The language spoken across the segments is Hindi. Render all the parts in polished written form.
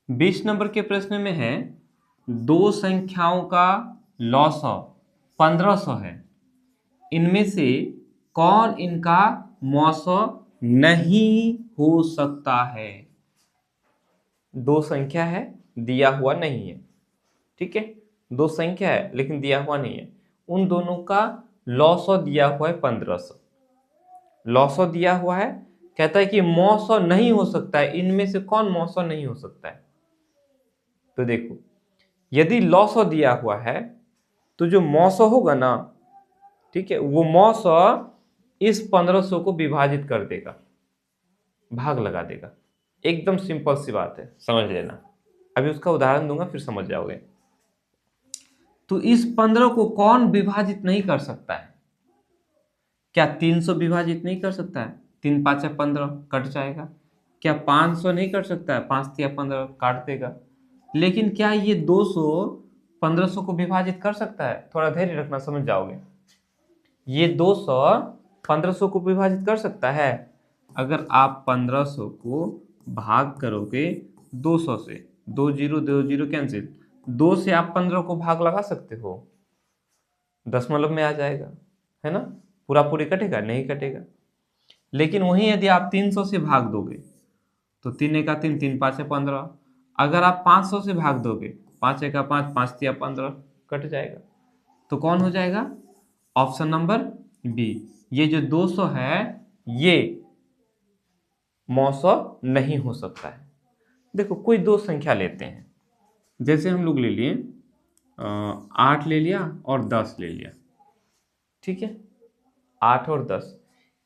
20 नंबर के प्रश्न में है दो संख्याओं का लॉसअ 1500 है, इनमें से कौन इनका मौसौ नहीं हो सकता है। दो संख्या है, दिया हुआ नहीं है, ठीक है, दो संख्या है लेकिन दिया हुआ नहीं है, उन दोनों का लॉसअ दिया हुआ है 1500। लॉसअ दिया हुआ है, कहता है कि मौसौ नहीं हो सकता है, इनमें से कौन मौसौ नहीं हो सकता है। तो देखो, यदि लॉसअ दिया हुआ है तो जो मौसौ होगा ना, ठीक है, वो मौसौ इस 1500 को विभाजित कर देगा, भाग लगा देगा। एकदम सिंपल सी बात है, समझ लेना। अभी उसका उदाहरण दूंगा फिर समझ जाओगे। तो इस 15 को कौन विभाजित नहीं कर सकता है? क्या 300 विभाजित नहीं कर सकता है? 3 5 15 कट जाएगा। क्या 500 नहीं कर सकता है? 5 3 15 काट देगा। लेकिन क्या ये 200 1500 को विभाजित कर सकता है? थोड़ा धैर्य रखना, समझ जाओगे। ये 200 1500 को विभाजित कर सकता है? अगर आप 1500 को भाग करोगे 200 से, 2 0 कैंसिल, 2 से आप 15 को भाग लगा सकते हो, दशमलव में आ जाएगा, है ना। पूरा पूरी कटेगा नहीं कटेगा। लेकिन वहीं यदि आप 300 से भाग दोगे तो 3 एका 3, 3 5 15। अगर आप 500 से भाग दोगे, 5 एका 5, 5 3 15, कट जाएगा। तो कौन हो जाएगा? Option number B. ये जो 200 है ये मौसौ नहीं हो सकता है। देखो, कोई दो संख्या लेते हैं, जैसे हम लोग ले लिए 8 ले लिया और 10 ले लिया, ठीक है, 8 और 10,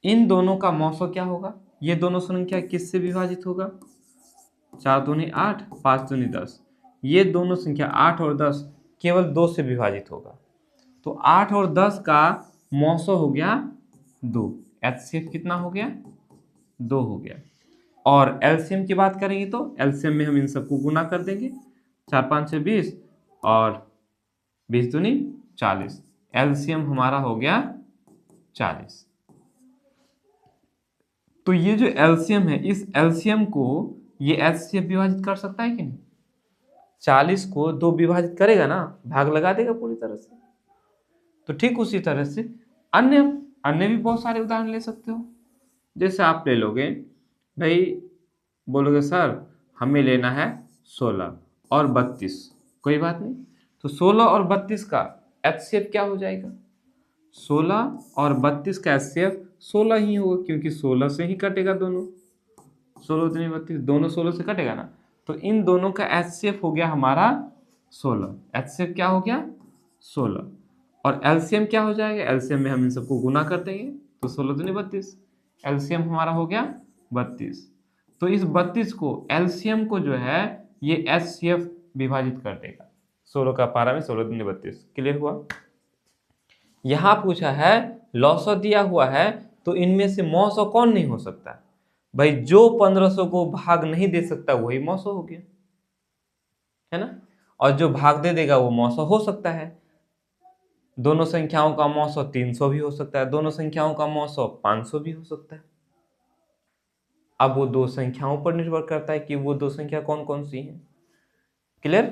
इन दोनों का मौसौ क्या होगा? ये दोनों संख्या किससे विभाजित होगा? 4 दूनी 8, 5 दूनी 10। ये दोनों संख्या 8 और 10 केवल 2 से विभाजित होगा। तो 8 और 10 का मौसौ हो गया 2। एचसीएफ कितना हो गया? 2 हो गया। और एलसीएम की बात करेंगे तो एलसीएम में हम इन सबको गुना कर देंगे, 4 5 6 20 और 20 दूनी 40। एलसीएम हमारा हो गया 40। तो ये जो एलसीएम है, इस एलसीएम को ये एचसीएफ विभाजित कर सकता है कि नहीं? 40 को 2 विभाजित करेगा ना, भाग लगा देगा पूरी तरह से। तो ठीक उसी तरह से अन्य अन्य भी बहुत सारे उदाहरण ले सकते हो। जैसे आप ले लोगे भाई, बोलोगे सर हमें लेना है 16 और 32, कोई बात नहीं। तो 16 और 32 का एचसीएफ क्या हो जाएगा? 16 और 32 का एचसीएफ 16 ही होगा, क्योंकि 16 से ही कटेगा दोनों। 16 दूनी 32, दोनों 16 से कटेगा ना। तो इन दोनों का एचसीएफ हो गया हमारा 16। एचसीएफ क्या हो गया? 16। और एलसीएम क्या हो जाएगा? एलसीएम में हम इन सबको गुना कर देंगे, तो 16 दूनी 32, एलसीएम हमारा हो गया 32। तो इस 32 को एलसीएम को जो है ये एचसीएफ विभाजित कर देगा। 16 का पारा में 16 दूनी 32। क्लियर हुआ? यहां पूछा है लॉसअ दिया हुआ है तो इनमें से मौसौ कौन नहीं हो सकता? भाई जो 1500 को भाग नहीं दे सकता वही मौसौ हो गया, है ना। और जो भाग दे देगा वो मौसौ हो सकता है। दोनों संख्याओं का मौसौ 300 भी हो सकता है, दोनों संख्याओं का मौसौ 500 भी हो सकता है। अब वो दो संख्याओं पर निर्भर करता है कि वो दो संख्या कौन कौन सी हैं। क्लियर?